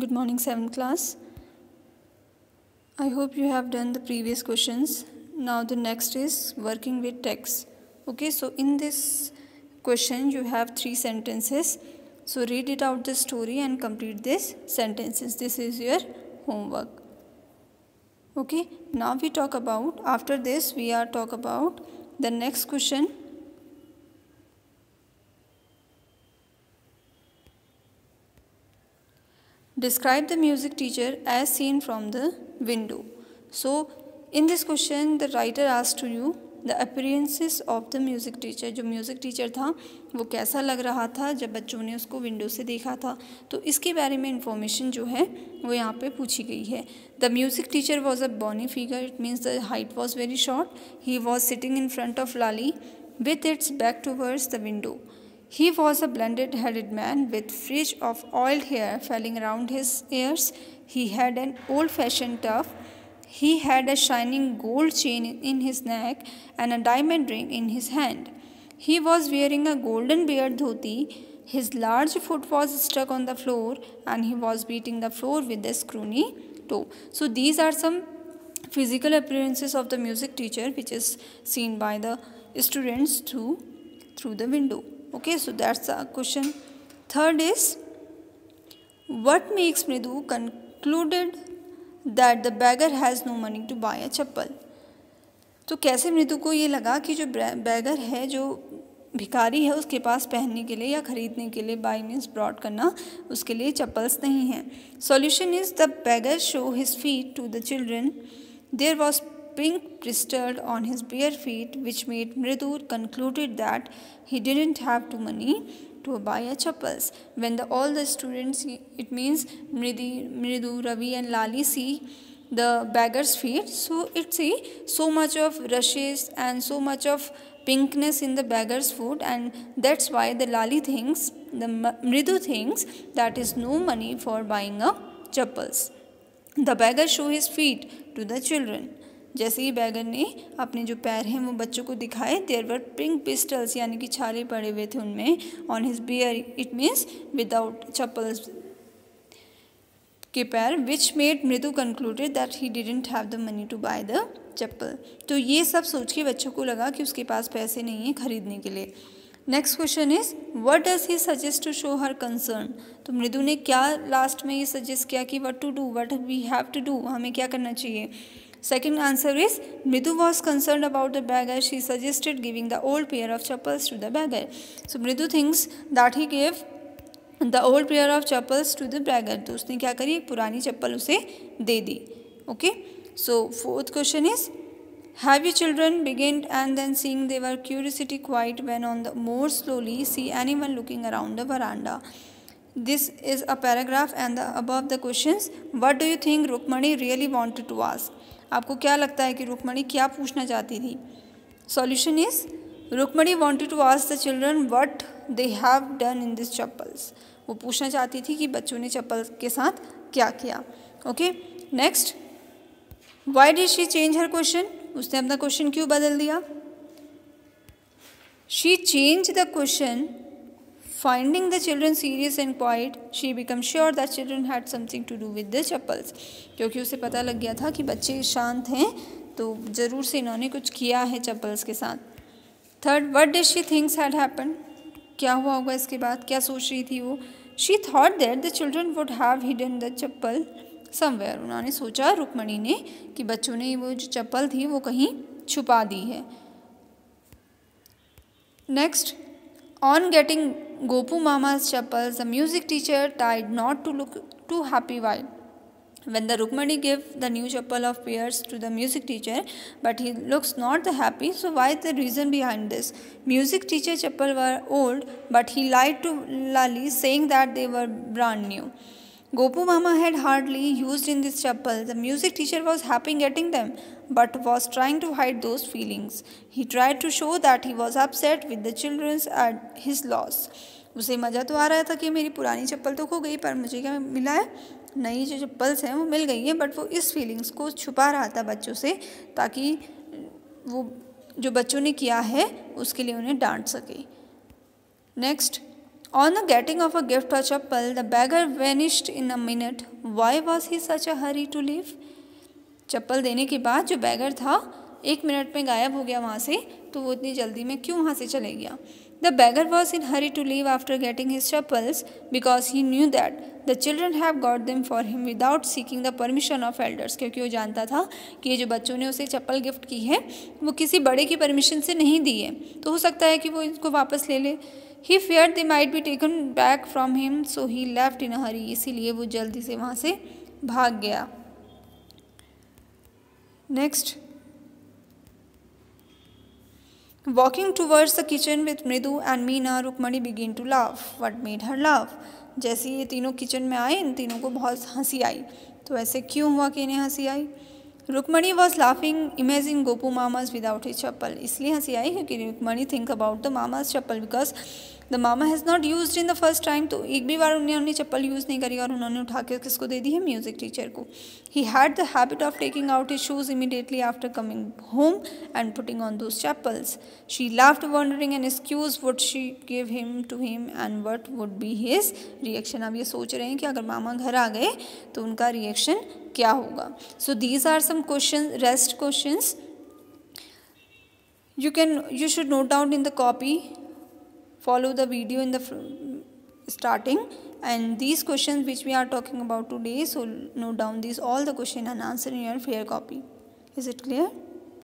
Good morning, 7th class. I hope you have done the previous questions. Now the next is working with text. Okay, so in this question you have 3 sentences. So read it out the story and complete these sentences. This is your homework. Okay, now we talk about, after this we are talk about the next question. Describe the music teacher as seen from the window. So in this question the writer asked to you the appearances of the music teacher. जो music teacher था वो कैसा लग रहा था जब बच्चों ने उसको विंडो से देखा था, तो इसके बारे में इंफॉर्मेशन जो है वो यहाँ पे पूछी गई है. The music teacher was a bonny figure. It means the height was very short. He was sitting in front of Lali with its back towards the window. He was a blonde-headed man with fringe of oiled hair falling around his ears. He had an old-fashioned tuft. He had a shining gold chain in his neck and a diamond ring in his hand. He was wearing a golden beard dhoti. His large foot was stuck on the floor and he was beating the floor with a scrawny toe. So these are some physical appearances of the music teacher which is seen by the students through the window. Okay, so that's the question. Third is, what makes Mridu concluded that the beggar has no money to buy a chappal? तो कैसे मृदु को ये लगा कि जो bagger है, जो भिखारी है, उसके पास पहनने के लिए या खरीदने के लिए, बाई मीन्स ब्रॉड करना, उसके लिए चप्पल्स नहीं हैं. Solution is the beggar show his feet to the children. There was pink blistered on his bare feet, which made Mridu concluded that he didn't have the money to buy a chappals. When all the students, it means Mridu, Ravi and Lali, see the beggar's feet, so it see so much of rushes and so much of pinkness in the beggar's foot, and that's why the Lali thinks, the Mridu thinks that is no money for buying a chappals. The beggar show his feet to the children. जैसे ही bagger ने अपने जो पैर हैं वो बच्चों को दिखाए, देयर वर पिंक पिस्टल्स यानी कि छाले पड़े हुए थे उनमें, on his bare, it means without chappals के पैर, which made Mridu concluded that he didn't have the money to buy the chappal. तो ये सब सोच के बच्चों को लगा कि उसके पास पैसे नहीं हैं खरीदने के लिए. Next question is, what does he suggest to show her concern. तो मृदु ने क्या लास्ट में ये सजेस्ट किया कि what to do, what we have to do, हमें क्या करना चाहिए. Second answer is, Mridu was concerned about the beggar. She suggested giving the old pair of chappals to the beggar. So Mridu thinks that he gave the old pair of chappals to the beggar. तो उसने क्या करी, एक पुरानी चप्पल उसे दे दी. Okay. So fourth question is, have your children begun and then seeing they were curiosity quiet when on the more slowly see anyone looking around the veranda. This is a paragraph and above the questions. What do you think Rukmani really wanted to ask? आपको क्या लगता है कि रुक्मणी क्या पूछना चाहती थी. Solution is, Rukmani wanted to ask the children what they have done in this chappals. वो पूछना चाहती थी कि बच्चों ने चप्पल के साथ क्या किया. Okay, next, why did she change her question. उसने अपना क्वेश्चन क्यों बदल दिया. She change the question finding the children serious and quiet. She became sure that children had something to do with the chappals. क्योंकि उसे पता लग गया था कि बच्चे शांत हैं तो ज़रूर से इन्होंने कुछ किया है चप्पल्स के साथ. Third, what did she thinks had happened. क्या हुआ होगा इसके बाद, क्या सोच रही थी वो. She thought that the children would have hidden the chappal somewhere. उन्होंने सोचा, रुक्मणी ने, कि बच्चों ने वो जो चप्पल थी वो कहीं छुपा दी है. Next, on getting Gopu Mama's chappals, the music teacher tried not to look too happy while when the Rukmani gave the new chappal of pears to the music teacher, but he looks not the happy. So why the reason behind this? Music teacher chappal were old, but he lied to Lali saying that they were brand new. Gopu Mama had hardly used in this chappal. The music teacher was happy getting them, but was trying to hide those feelings. He tried to show that he was upset with the children at his loss. उसे मज़ा तो आ रहा था कि मेरी पुरानी चप्पल तो खो गई, पर मुझे क्या मिला है, नई जो चप्पल्स हैं वो मिल गई हैं. बट वो इस फीलिंग्स को छुपा रहा था बच्चों से, ताकि वो जो बच्चों ने किया है उसके लिए उन्हें डांट सके. Next, On the getting of a gift or chappal, the beggar vanished in a minute. Why was he such a hurry to leave? चप्पल देने के बाद जो बैगर था 1 मिनट में गायब हो गया वहाँ से, तो वो इतनी जल्दी में क्यों वहाँ से चले गया? The beggar was in hurry to leave after getting his chappals because he knew that the children have got them for him without seeking the permission of elders. क्योंकि वो जानता था कि ये जो बच्चों ने उसे चप्पल गिफ्ट की है वो किसी बड़े की परमिशन से नहीं दी है, तो हो सकता है कि वो इसको वापस ले ले. He feared they might be taken back from him, so he left in a hurry. इसीलिए वो जल्दी से वहाँ से भाग गया. Next. Walking towards the kitchen with Mridu and Meena, Rukmani began to laugh. What made her laugh? जैसे ये तीनों किचन में आए, इन तीनों को बहुत हंसी आई. तो ऐसे क्यों हुआ कि इन्हें हंसी आई? Rukmani was laughing imaging Gopu mama's without his chappal. इसलिए हंसी आई क्योंकि Rukmani think about the mama's chappal because the mama has not used in the first time. तो एक भी बार उन्होंने चप्पल यूज़ नहीं करी और उन्होंने उठा के किसको दे दी है? म्यूजिक टीचर को. He had the habit of taking out his shoes immediately after coming home and putting on those chappals. She laughed wondering an excuse would she give him to him and what would be his reaction. अब ये सोच रहे हैं कि अगर मामा घर आ गए तो उनका रिएक्शन क्या होगा. So these are some question, rest questions. You should note down in the copy. Follow the video in the starting, and these questions which we are talking about today, so note down these all the question and answer in your fair copy. Is it clear?